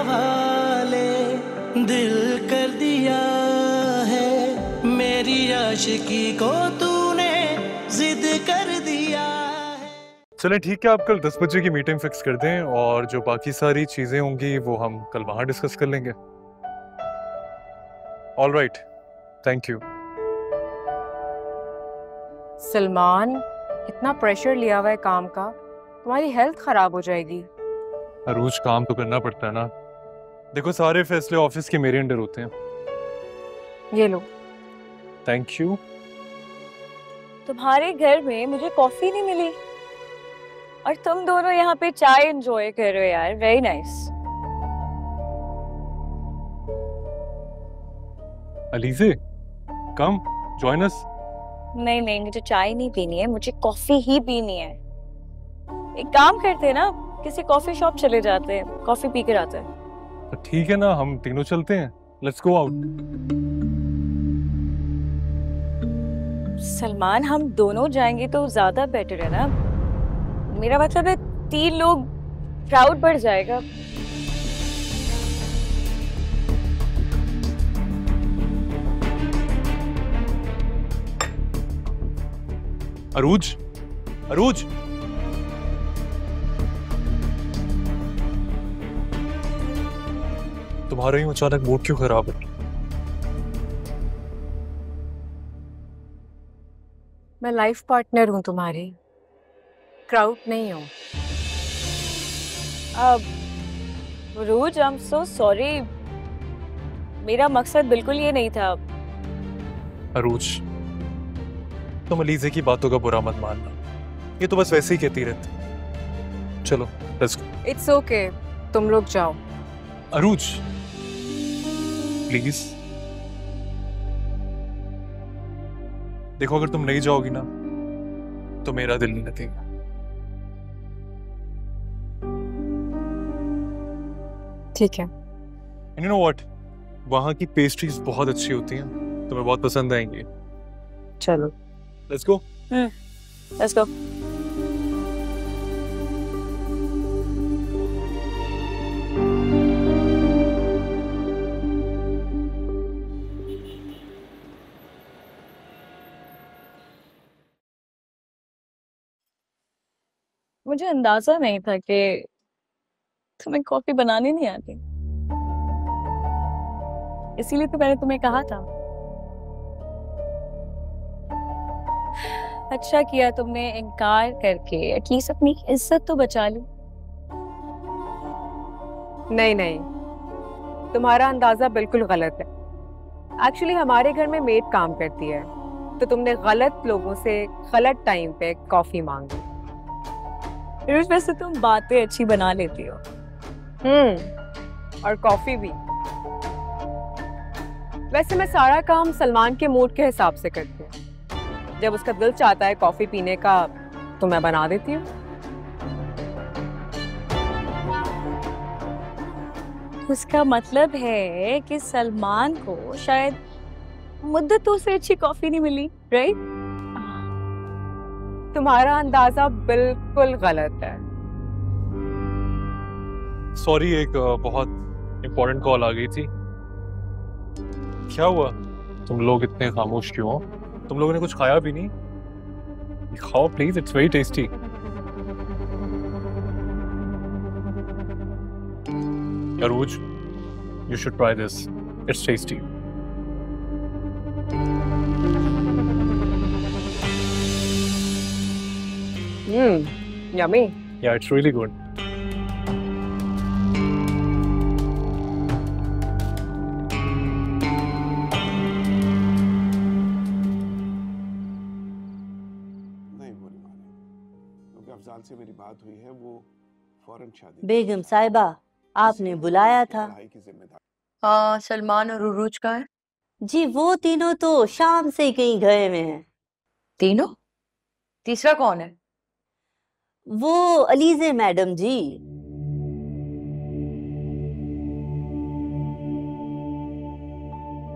हवाले दिल कर दिया है, मेरी आशिकी को तूने जिद कर दिया है। चलें ठीक है, आप कल 10 बजे की मीटिंग फिक्स कर दें और जो बाकी सारी चीजें होंगी वो हम कल वहां डिस्कस कर लेंगे। All right, thank you. Salman, इतना प्रेशर लिया हुआ है काम का, तुम्हारी हेल्थ खराब हो जाएगी। रोज काम तो करना पड़ता है ना। देखो, सारे फैसले ऑफिस के मेरे अंडर होते हैं। ये लो। Thank you. तुम्हारे घर में मुझे कॉफी नहीं मिली और तुम दोनों यहाँ पे चाय एंजॉय कर रहे हो यार, very nice. Alizeh, come join us. नहीं नहीं, मुझे चाय नहीं पीनी है, मुझे कॉफी ही पीनी है। एक काम करते हैं ना, किसी कॉफी शॉप चले जाते हैं, कॉफी पी कर आते हैं। तो ठीक है ना, हम तीनों चलते हैं। Let's go out. सलमान, हम दोनों जाएंगे तो ज्यादा बेटर है ना। मेरा मतलब है 3 लोग, क्राउड बढ़ जाएगा। अरूज, अरूज, तुम्हारा ही अचानक मूड क्यों खराब है? मैं लाइफ पार्टनर हूँ तुम्हारी, क्राउड नहीं हूँ। अब रूज, आई एम सो सॉरी, मेरा मकसद बिल्कुल ये नहीं था। अरूज, तुम अलीज़े की बातों का बुरा मत मानना, ये तो बस वैसे ही कहती रहती। चलो लेट्स गो। इट्स ओके, तुम लोग जाओ। अरूज प्लीज, देखो अगर तुम नहीं जाओगी ना तो मेरा दिल नहीं लगेगा। ठीक है। यू नो व्हाट, वहां की पेस्ट्रीज बहुत अच्छी होती हैं, तुम्हें बहुत पसंद आएंगी। चलो लेट्स गो। Let's go. मुझे अंदाजा नहीं था कि तुम्हें कॉफी बनानी नहीं आती, इसीलिए तो मैंने तुम्हें कहा था। अच्छा किया तुमने इनकार करके एटलीस्ट अपनी इज्जत तो बचा ली। नहीं नहीं, तुम्हारा अंदाजा बिल्कुल गलत है। एक्चुअली हमारे घर में मेड काम करती है, तो तुमने गलत लोगों से गलत टाइम पे कॉफी मांगी। वैसे तुम बातें अच्छी बना लेती हो। और कॉफी भी। वैसे मैं सारा काम सलमान के मूड के हिसाब से करती हूँ। जब उसका दिल चाहता है कॉफी पीने का तो मैं बना देती हूँ। उसका मतलब है कि सलमान को शायद मुद्दतों से अच्छी कॉफी नहीं मिली, राइट? तुम्हारा अंदाजा बिल्कुल गलत है। सॉरी, एक बहुत इंपॉर्टेंट कॉल आ गई थी। क्या हुआ, तुम लोग इतने खामोश क्यों हो? तुम लोगों ने कुछ खाया भी नहीं? खाओ please, it's very tasty. Arooj, you should try this. It's tasty. Yummy. Yeah, it's really good. नहीं बोली माने, क्योंकि अफजाल से मेरी बात हुई है, वो फौरन शादी। बेगम साहिबा, आपने बुलाया था। पढ़ाई की जिम्मेदारी। हाँ, सलमान और उरूज का है जी, वो तीनों तो शाम से ही कहीं गए हुए हैं। तीनों? तीसरा कौन है? वो अलीज़े मैडम जी।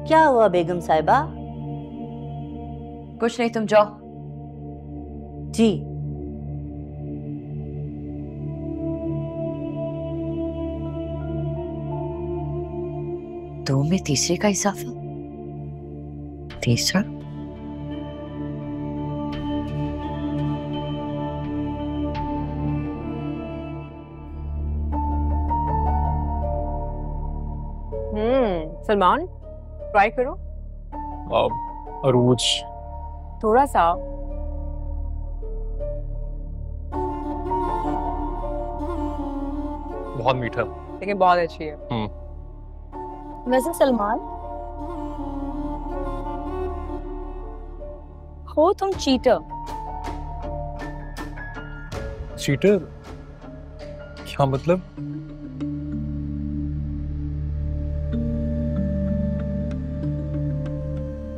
क्या हुआ बेगम साहिबा? कुछ नहीं, तुम जाओ। जी। दो में तीसरे का इजाफा। तीसरा? सलमान ट्राई करो अरूज। थोड़ा सा। बहुत मीठा। लेकिन बहुत अच्छी है। वैसे सलमान, हो तुम चीटर। चीटर? क्या मतलब?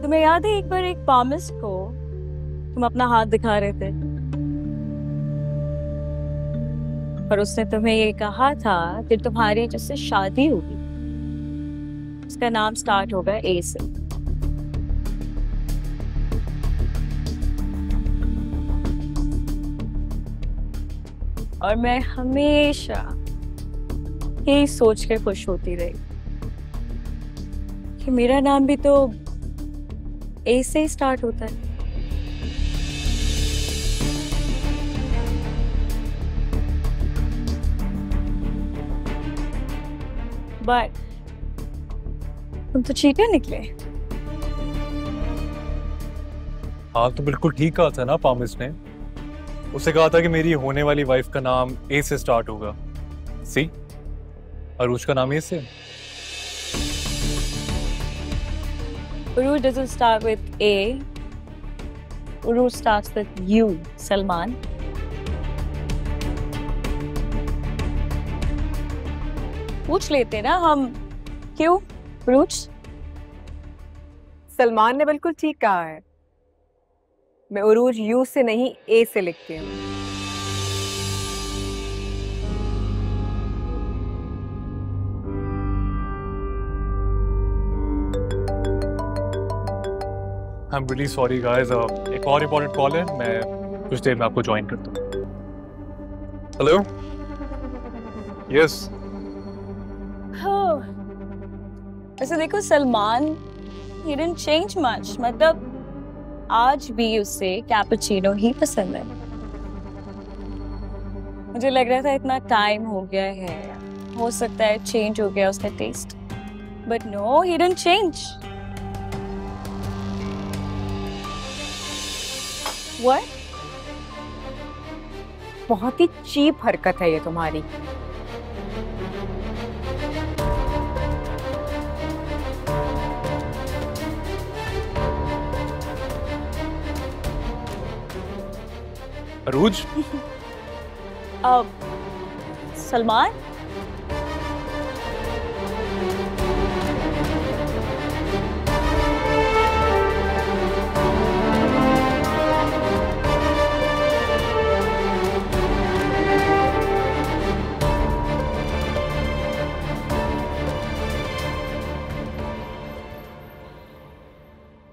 तुम्हें याद है एक बार एक पामिस्ट को तुम अपना हाथ दिखा रहे थे और उसने तुम्हें ये कहा था कि तुम्हारी जिससे शादी होगी उसका नाम स्टार्ट होगा ए से। और मैं हमेशा यही सोच के खुश होती रही कि मेरा नाम भी तो ए से ही स्टार्ट होता है। बट तुम तो चीटर निकले। हाँ तो बिल्कुल ठीक कहा था ना पामिस ने। उसे कहा था कि मेरी होने वाली वाइफ का नाम ए से स्टार्ट होगा। सी, अरूज का नाम ए से। Uruj doesn't start with A. Uruj starts with U, Salman. पूछ लेते ना हम, क्यों उरूज? सलमान ने बिल्कुल ठीक कहा है। मैं उरूज यू से नहीं ए से लिखती हूँ। I'm really sorry guys. एक और इम्पोर्टेंट कॉल है, मैं कुछ देर में आपको ज्वाइन करता हूँ। हेलो? यस। ऐसे देखो Salman, he didn't change much. मतलब आज भी उसे कैपुचिनो ही पसंद है। मुझे लग रहा था इतना टाइम हो गया है, हो सकता है चेंज हो गया उसका test, but no, he didn't change. What? बहुत ही चीप हरकत है ये तुम्हारी। अरूज? सलमान?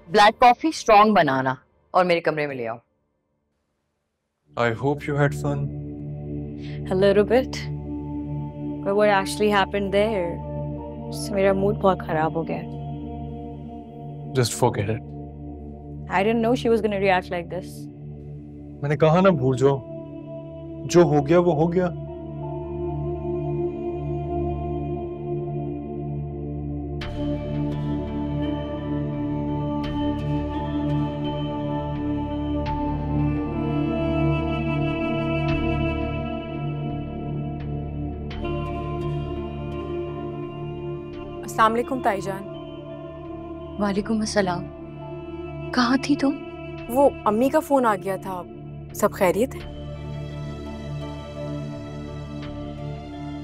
ब्लैक कॉफी स्ट्रॉन्ग बनाना और मेरे कमरे में ले आओ। I hope you had fun. A little bit. But what actually happened there? उससे मेरा मूड बहुत खराब हो गया। Just forget it. I didn't know she was gonna react like this. मैंने कहा ना भूल जाओ, जो हो गया वो हो गया। अस्सलाम वालेकुम ताईजान। वालेकुम अस्सलाम। कहाँ थी तुम? वो अम्मी का फोन आ गया था। सब खैरियत है?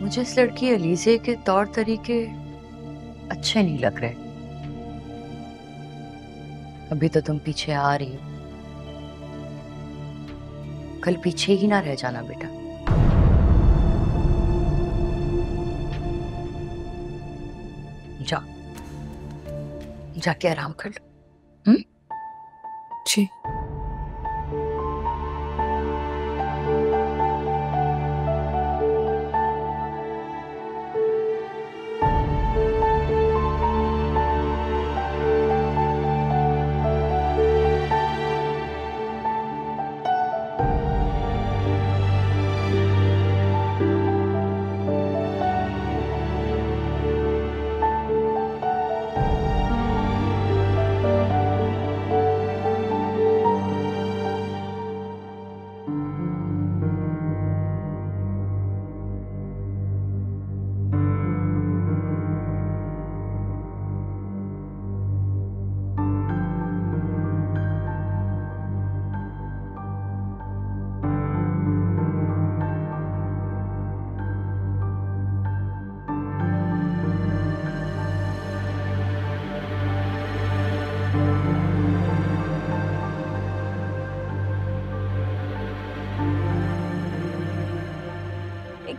मुझे इस लड़की अलीजे के तौर तरीके अच्छे नहीं लग रहे। अभी तो तुम पीछे आ रही हो, कल पीछे ही ना रह जाना बेटा। जा, जाके आराम कर लो। जी।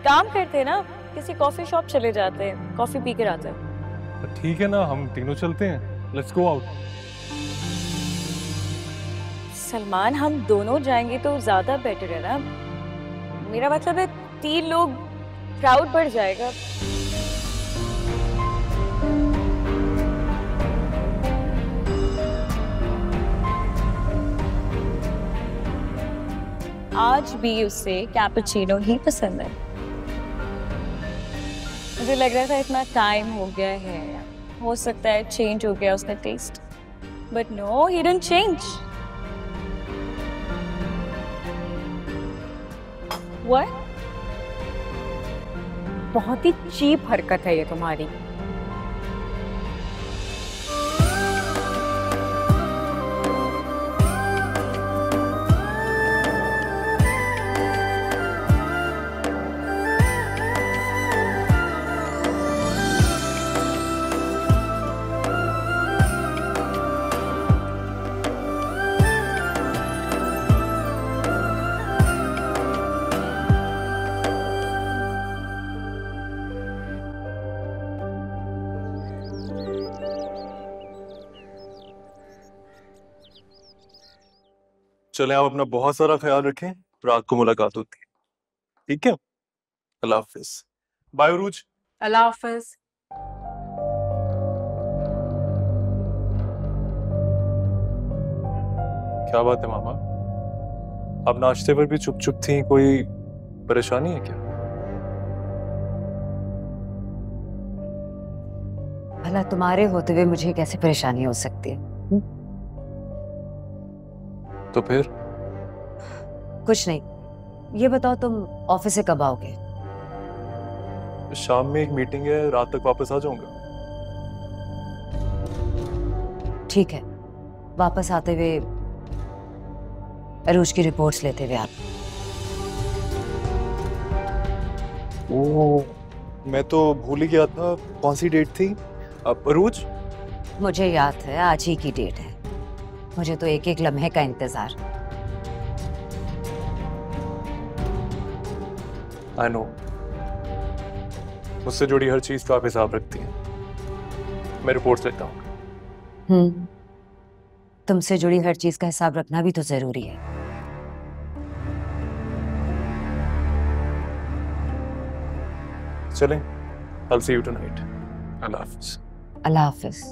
काम करते ना, किसी कॉफी शॉप चले जाते, कॉफी पी कर आते। तो ठीक है ना, हम तीनों चलते हैं, लेट्स गो आउट। सलमान, हम दोनों जाएंगे तो ज्यादा बेटर है ना। मेरा मतलब है 3 लोग, क्राउड बढ़ जाएगा। आज भी उसे कैपुचिनो ही पसंद है। मुझे लग रहा था इतना टाइम हो गया है, हो सकता है चेंज हो गया उसका test, but no, he didn't change. What? बहुत ही चीप हरकत है ये तुम्हारी। चले, आप अपना बहुत सारा ख्याल रखें, रात को मुलाकात होती है, ठीक है? अल्लाह हाफिज। बाय उरूज। अल्लाह हाफिज। क्या बात है मामा, आप नाश्ते पर भी चुप चुप थी, कोई परेशानी है क्या? भला तुम्हारे होते हुए मुझे कैसे परेशानी हो सकती है? तो फिर? कुछ नहीं। ये बताओ, तुम ऑफिस से कब आओगे? शाम में एक मीटिंग है, रात तक वापस आ जाऊंगा। ठीक है, वापस आते हुए अरूज की रिपोर्ट्स लेते हुए आप। ओह, मैं तो भूल ही गया था, कौन सी डेट थी? अरूज? मुझे याद है, आज ही की डेट है। मुझे तो एक एक लम्हे का इंतजार। आई नो, मुझसे जुड़ी हर चीज का आप हिसाब रखती हैं। मैं रिपोर्ट्स लेता हूँ। तुमसे जुड़ी हर चीज का हिसाब रखना भी तो जरूरी है। चलें, I'll see you tonight. अल्लाह हाफिज। अल्लाह हाफिज।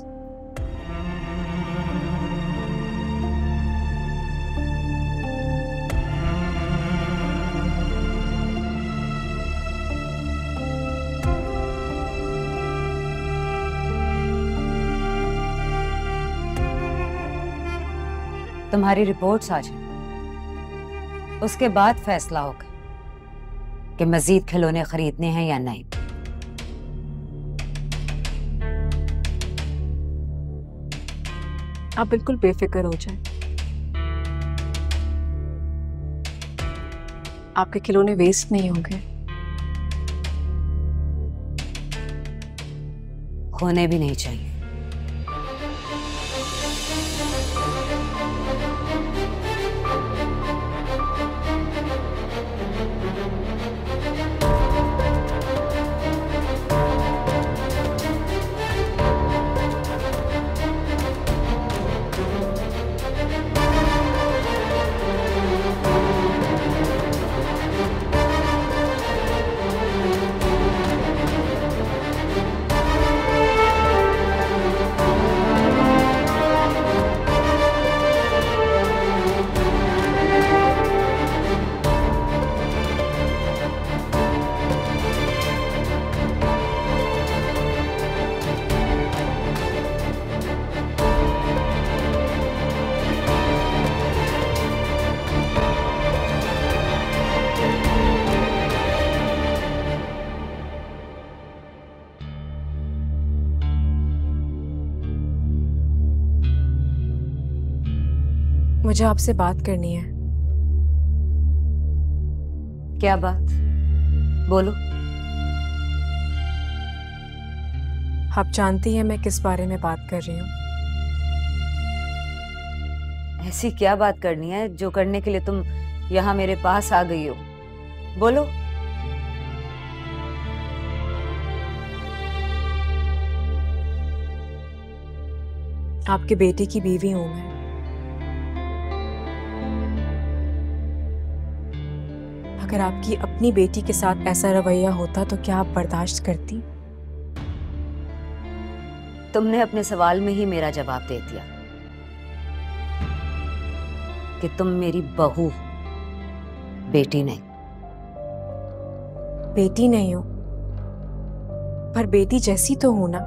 तुम्हारी रिपोर्ट्स आ जाए, उसके बाद फैसला होगा कि मजीद खिलौने खरीदने हैं या नहीं। आप बिल्कुल बेफिक्र हो जाएं। आपके खिलौने वेस्ट नहीं होंगे। होने भी नहीं चाहिए। मुझे आपसे बात करनी है। क्या बात? बोलो। आप जानती हैं मैं किस बारे में बात कर रही हूँ? ऐसी क्या बात करनी है जो करने के लिए तुम यहाँ मेरे पास आ गई हो? बोलो। आपके बेटे की बीवी हूं मैं। अगर आपकी अपनी बेटी के साथ ऐसा रवैया होता तो क्या आप बर्दाश्त करती? तुमने अपने सवाल में ही मेरा जवाब दे दिया कि तुम मेरी बहू हो, बेटी नहीं। बेटी नहीं हो, पर बेटी जैसी तो हो ना।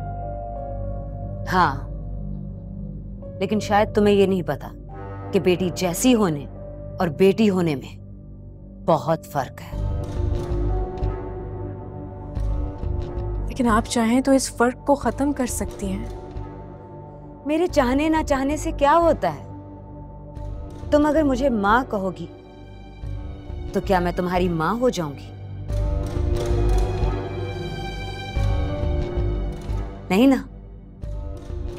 हाँ, लेकिन शायद तुम्हें ये नहीं पता कि बेटी जैसी होने और बेटी होने में बहुत फर्क है। लेकिन आप चाहें तो इस फर्क को खत्म कर सकती हैं। मेरे चाहने ना चाहने से क्या होता है? तुम अगर मुझे माँ कहोगी तो क्या मैं तुम्हारी माँ हो जाऊंगी? नहीं ना।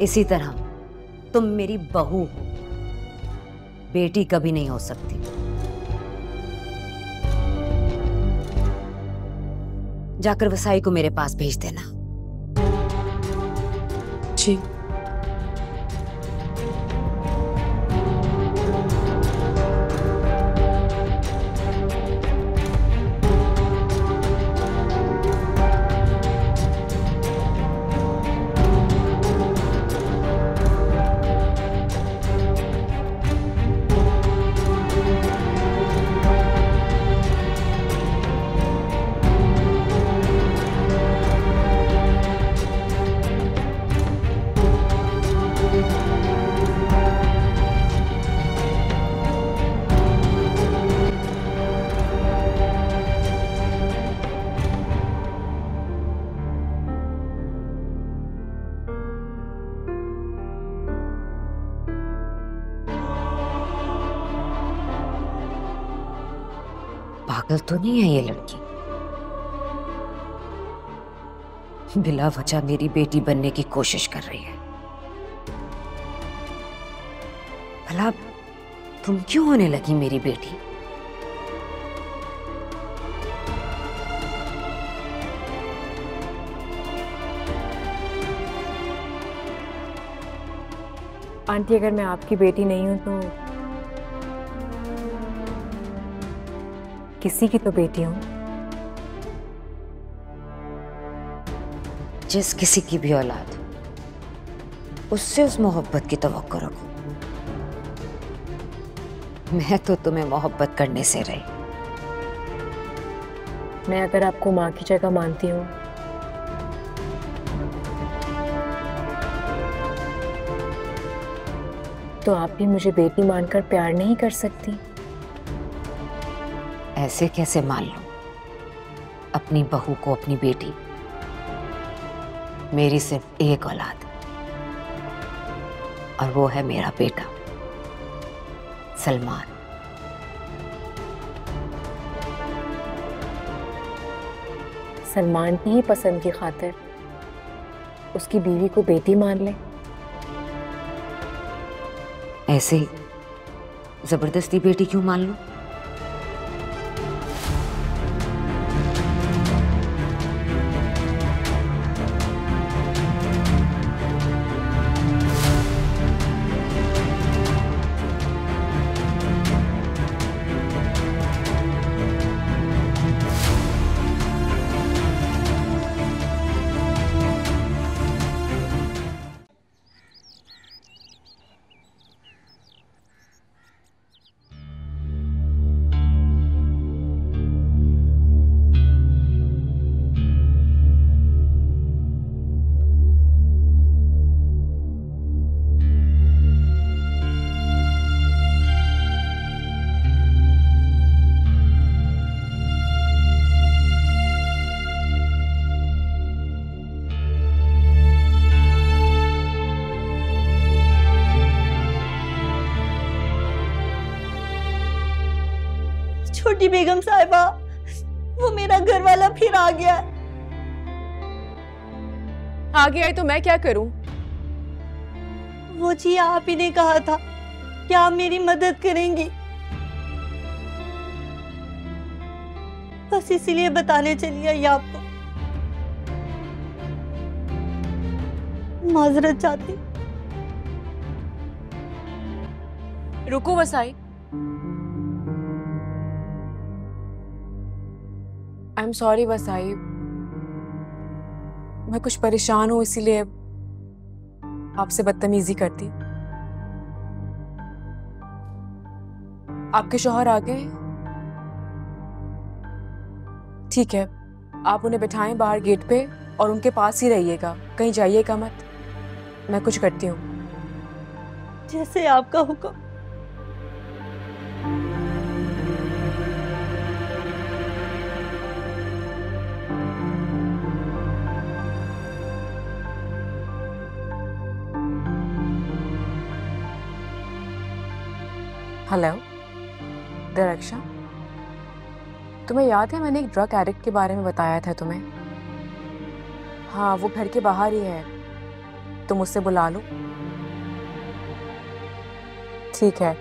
इसी तरह तुम मेरी बहू हो, बेटी कभी नहीं हो सकती। जाकर वसाई को मेरे पास भेज देना। जी। पागल तो नहीं है ये लड़की? बिला वजह मेरी बेटी बनने की कोशिश कर रही है। भला तुम क्यों होने लगी मेरी बेटी? आंटी, अगर मैं आपकी बेटी नहीं हूं तो किसी की तो बेटी हूं। जिस किसी की भी औलाद हो, उससे उस मोहब्बत की तवक्को रखो। मैं तो तुम्हें मोहब्बत करने से रही। मैं अगर आपको माँ की जगह मानती हूँ तो आप भी मुझे बेटी मानकर प्यार नहीं कर सकती? ऐसे कैसे मान लो अपनी बहू को अपनी बेटी? मेरी सिर्फ एक औलाद और वो है मेरा बेटा सलमान। सलमान की ही पसंद की खातिर उसकी बीवी को बेटी मान ले? ऐसे ही जबरदस्ती बेटी क्यों मान लो? छोटी बेगम साहिबा, वो मेरा घर वाला फिर आ गया। आ गया है तो मैं क्या करूं? वो जी आप ही ने कहा था कि आप मेरी मदद करेंगी, बस इसीलिए बताने चली आई आपको। माजरत चाहती, रुको वसाई। आई एम सॉरी वसाई, मैं कुछ परेशान हूं इसीलिए आपसे बदतमीजी करती। आपके शौहर आ गए? ठीक है, आप उन्हें बिठाएं बाहर गेट पे और उनके पास ही रहिएगा, कहीं जाइएगा मत। मैं कुछ करती हूँ। जैसे आपका हुक्म। हेलो दरक्षा, तुम्हें याद है मैंने एक ड्रग एडिक्ट के बारे में बताया था तुम्हें? हाँ, वो घर के बाहर ही है, तुम उससे बुला लो। ठीक है,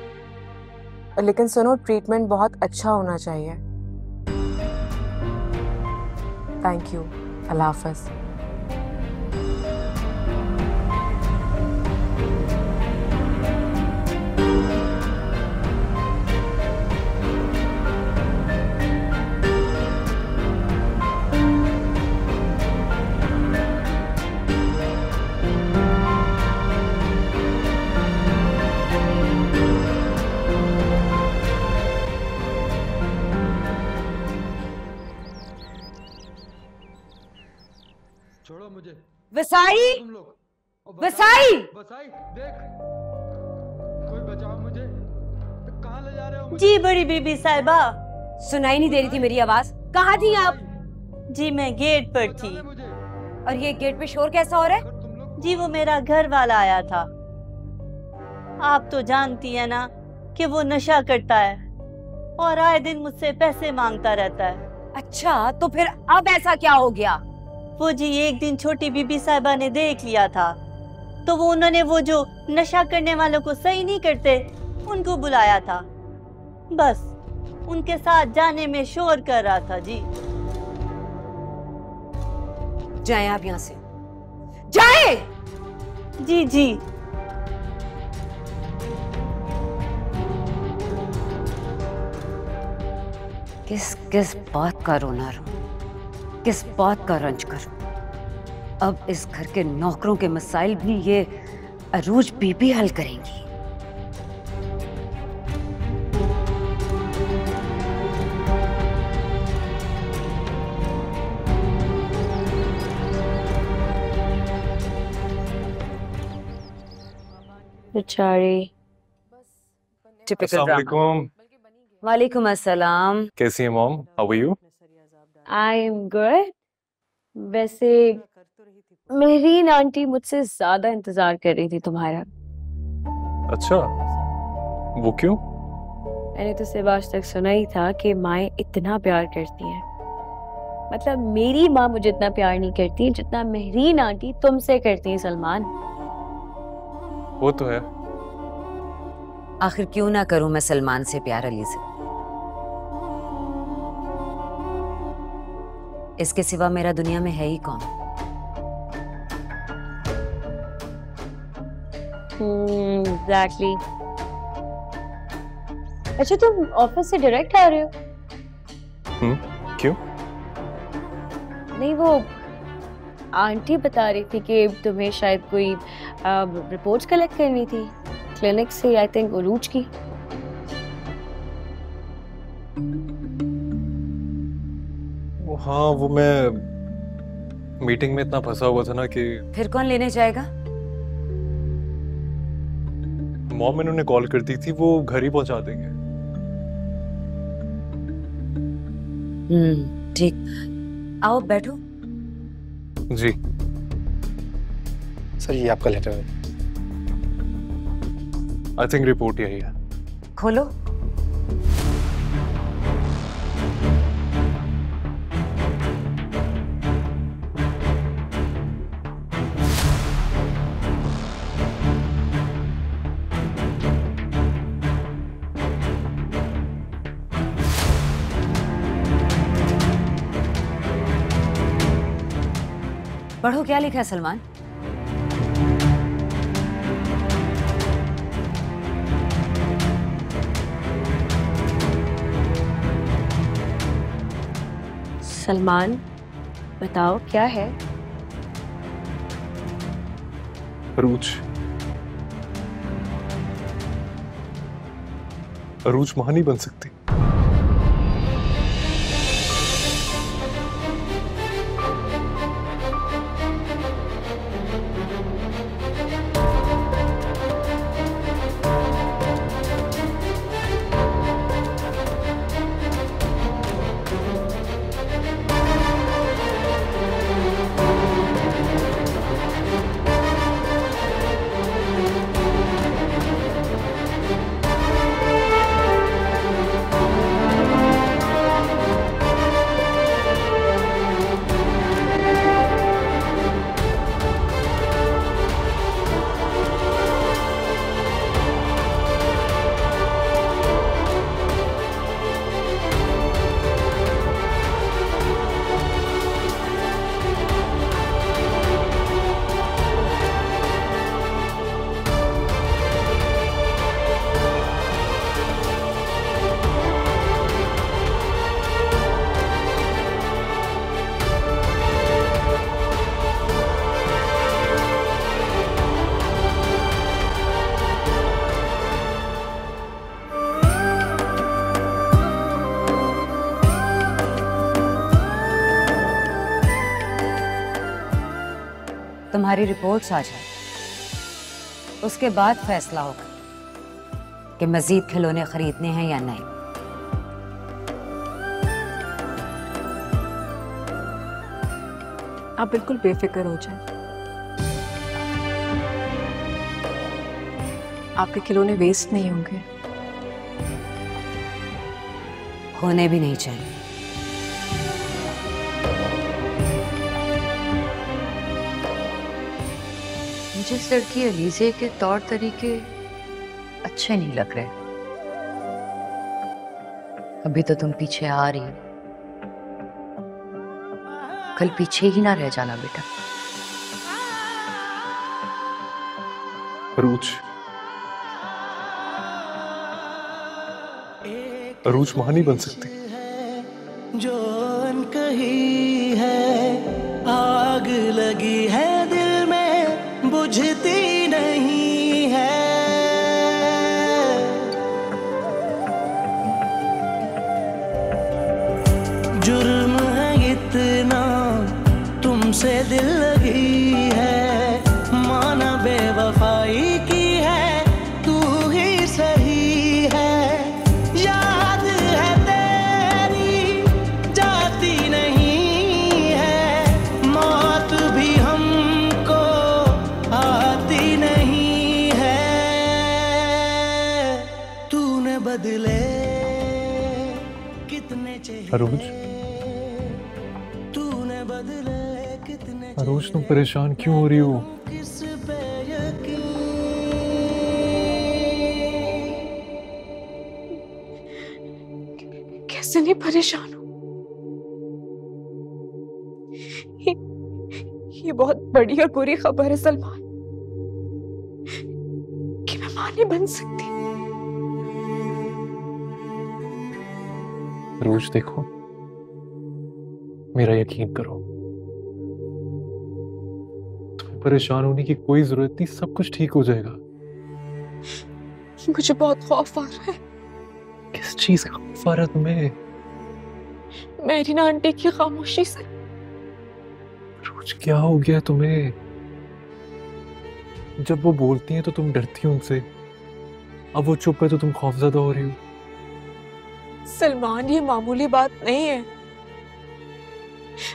लेकिन सुनो, ट्रीटमेंट बहुत अच्छा होना चाहिए। थैंक यू, अल्लाह हाफ़िज़। छोड़ो मुझे। वसाई, तुम लोग। वसाई! वसाई देख, कोई बचाओ मुझे। कहाँ ले जा रहे हो मुझे? जी बड़ी बीबी साहिबा। सुनाई नहीं दे रही थी मेरी आवाज? कहाँ थी आप? जी मैं गेट पर थी। और ये गेट पे शोर कैसा हो रहा है? जी वो मेरा घर वाला आया था। आप तो जानती है ना कि वो नशा करता है और आए दिन मुझसे पैसे मांगता रहता है। अच्छा, तो फिर अब ऐसा क्या हो गया? वो जी एक दिन छोटी बीबी साहिबा ने देख लिया था, तो वो उन्होंने वो जो नशा करने वालों को सही नहीं करते उनको बुलाया था। बस उनके साथ जाने में शोर कर रहा था। जी जाएं आप यहाँ से, जाएं! जी जी। किस किस बात का रोना रो, किस बात का रंज करूं? अब इस घर के नौकरों के मसाइल भी ये अरूज बीबी हल करेंगी। बेचारी। टिपिकल अस्सलाम ड्रामा। वालेकुम। वालेकुम अस्सलाम। कैसी है mom? How are you? I am good. वैसे मेहरीन आंटी मुझसे ज्यादा इंतजार कर रही थी तुम्हारा। अच्छा, वो क्यों? मैंने तो सिर्फ आज तक सुना ही था कि माएँ इतना प्यार करती हैं। मतलब मेरी माँ मुझे इतना प्यार नहीं करती जितना मेहरीन आंटी तुमसे करती हैं सलमान। वो तो है। आखिर क्यों ना करूं मैं सलमान से प्यार अली से? इसके सिवा मेरा दुनिया में है ही कौन? एग्जैक्टली। अच्छा, तुम ऑफिस से डायरेक्ट आ रहे हो? क्यों? नहीं, वो आंटी बता रही थी कि तुम्हें शायद कोई रिपोर्ट्स कलेक्ट करनी थी क्लिनिक से, आई थिंक उरूज की। हाँ, वो मैं मीटिंग में इतना फंसा हुआ था ना कि फिर कौन लेने जाएगा? मॉम मैंने उन्हें कॉल कर दी थी, वो घर ही पहुंचा देंगे। ठीक, आओ बैठो। जी सर, ये आपका लेटर है। आई थिंक रिपोर्ट यही है। खोलो। पढ़ो, क्या लिखा है सलमान? सलमान, बताओ क्या है? अरूज, अरूज मां नहीं बन सकती। तुम्हारी रिपोर्ट्स आ जाए, उसके बाद फैसला होगा कि मजीद खिलौने खरीदने हैं या नहीं। आप बिल्कुल बेफिक्र हो जाएं। आपके खिलौने वेस्ट नहीं होंगे। होने भी नहीं चाहिए। मुझे इस लड़की अलीज़े के तौर तरीके अच्छे नहीं लग रहे। अभी तो तुम पीछे आ रही हो, कल पीछे ही ना रह जाना बेटा। अरूज, अरूज मां नहीं बन सकती। जो अनकही है, आग लगी है दिल में, बुझती नहीं है। जुर्म है इतना तुमसे दिल लगी है, माना बेवफाई की है, तू ही सही है। याद है तेरी जाती नहीं है, मौत भी हमको आती नहीं है। तूने बदले कितने चेहरे, अरूज, तूने बदले कितने अरूज तुम परेशान क्यों हो रही हो? किस पे यकीन। कैसे नहीं परेशान हूं? ये बहुत बड़ी और बुरी खबर है सलमान, कि मैं मां नहीं बन सकती। अरूज देखो, मेरा यकीन करो, तुम्हें परेशान होने की कोई जरूरत नहीं, सब कुछ ठीक हो जाएगा। मुझे बहुत खौफ आ रहा है। किस चीज का खौफ आ रहा है तुम्हें? मेरी आंटी की खामोशी से। अरूज क्या हो गया तुम्हें? जब वो बोलती हैं तो तुम डरती हो उनसे, अब वो चुप है तो तुम खौफजदा हो रही हो। सलमान, ये मामूली बात नहीं है।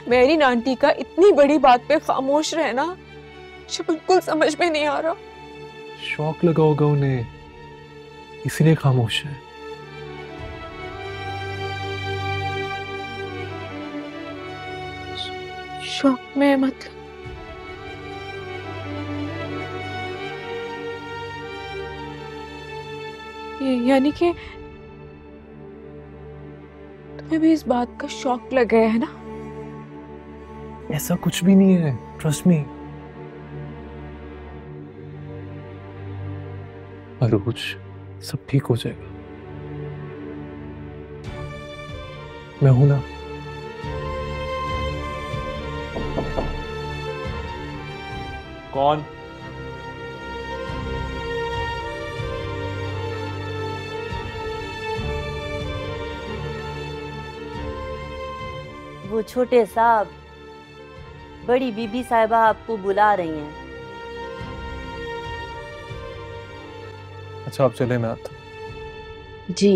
मेरी आंटी का इतनी बड़ी बात पे खामोश रहना मुझे बिल्कुल समझ में नहीं आ रहा। शौक लगा होगा उन्हें, इसीलिए खामोश है। शौक में मतलब? यानी कि तुम्हें भी इस बात का शौक लग गया है ना? ऐसा कुछ भी नहीं है, ट्रस्ट मी। अरूज सब ठीक हो जाएगा, मैं हूं ना। कौन? वो छोटे साहब, बड़ी बीबी साहिबा आपको बुला रही हैं। अच्छा, आप चले, मैं आता हूं। जी।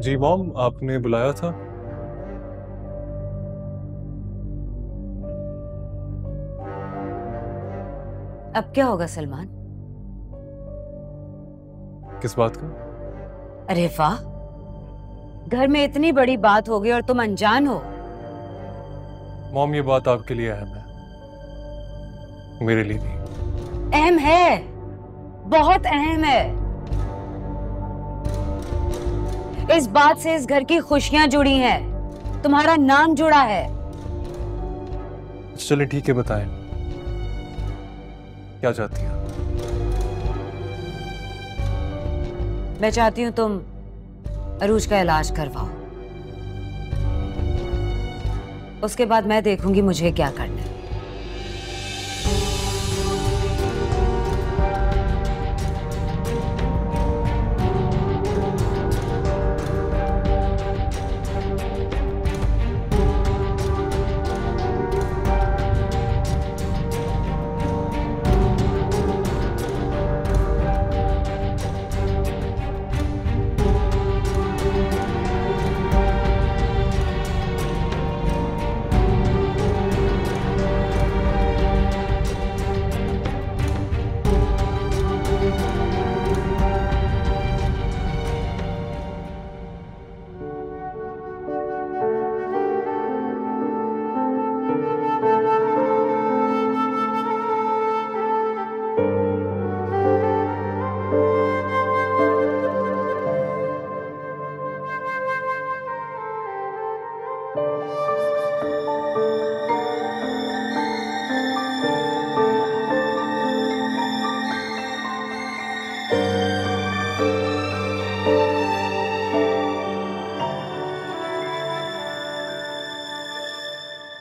जी मॉम, आपने बुलाया था? अब क्या होगा सलमान? किस बात का? अरे वाह, घर में इतनी बड़ी बात हो गई और तुम अनजान हो। मॉम, ये बात आपके लिए अहम है, मेरे लिए नहीं। अहम है, बहुत अहम है। इस बात से इस घर की खुशियां जुड़ी हैं, तुम्हारा नाम जुड़ा है। चलिए ठीक है, बताएं क्या चाहती हैं? मैं चाहती हूं तुम अरूज का इलाज करवाओ, उसके बाद मैं देखूंगी मुझे क्या करना है।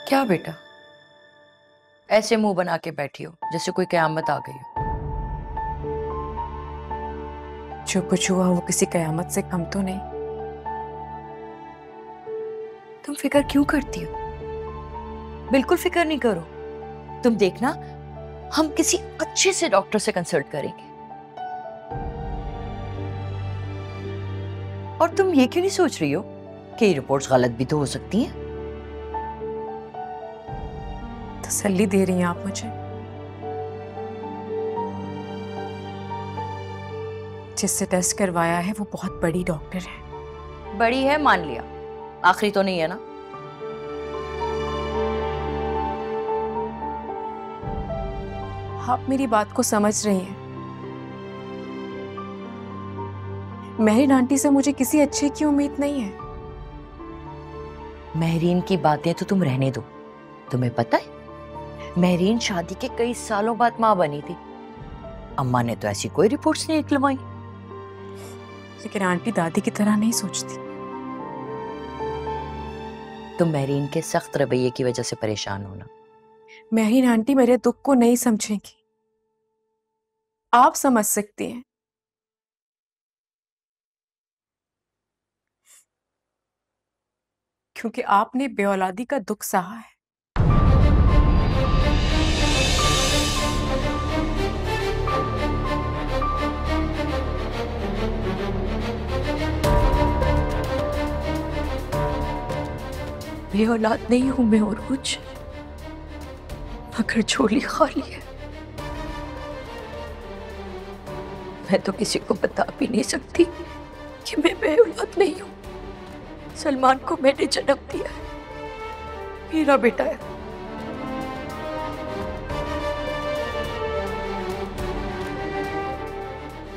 क्या बेटा, ऐसे मुंह बना के बैठी हो जैसे कोई कयामत आ गई हो? जो कुछ हुआ वो किसी कयामत से कम तो नहीं। तुम फिक्र क्यों करती हो? बिल्कुल फिक्र नहीं करो। तुम देखना, हम किसी अच्छे से डॉक्टर से कंसल्ट करेंगे। और तुम ये क्यों नहीं सोच रही हो कि ये रिपोर्ट्स गलत भी तो हो सकती हैं? तसल्ली दे रही हैं आप मुझे। जिससे टेस्ट करवाया है वो बहुत बड़ी डॉक्टर है। बड़ी है मान लिया, आखिरी तो नहीं है ना? आप मेरी बात को समझ रही हैं। महरीन आंटी से मुझे किसी अच्छे की उम्मीद नहीं है। महरीन की बातें तो तुम रहने दो। तुम्हें पता है, महरीन शादी के कई सालों बाद मां बनी थी। अम्मा ने तो ऐसी कोई रिपोर्ट्स नहीं निकलवाई। लेकिन आंटी दादी की तरह नहीं सोचती। तुम महरीन के सख्त रवैये की वजह से परेशान हो ना। महरीन आंटी मेरे दुख को नहीं समझेंगी, आप समझ सकती हैं। क्योंकि आपने बेऔलादी का दुख सहा है। बेऔलाद नहीं हूं मैं और कुछ, मगर झोली खाली है। मैं तो किसी को बता भी नहीं सकती कि मैं बेऔलाद नहीं हूं। सलमान को मैंने जन्म दिया है। मेरा बेटा है।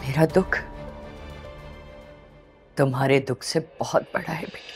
मेरा दुख तुम्हारे दुख से बहुत बड़ा है बेटा।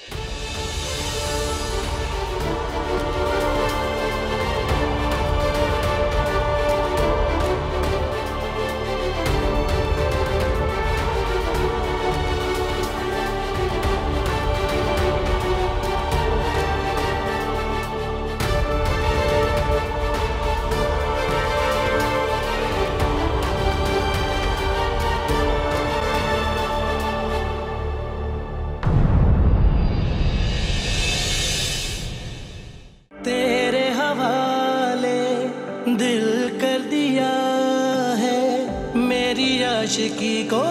तेरे हवाले दिल कर दिया है, मेरी आशिकी को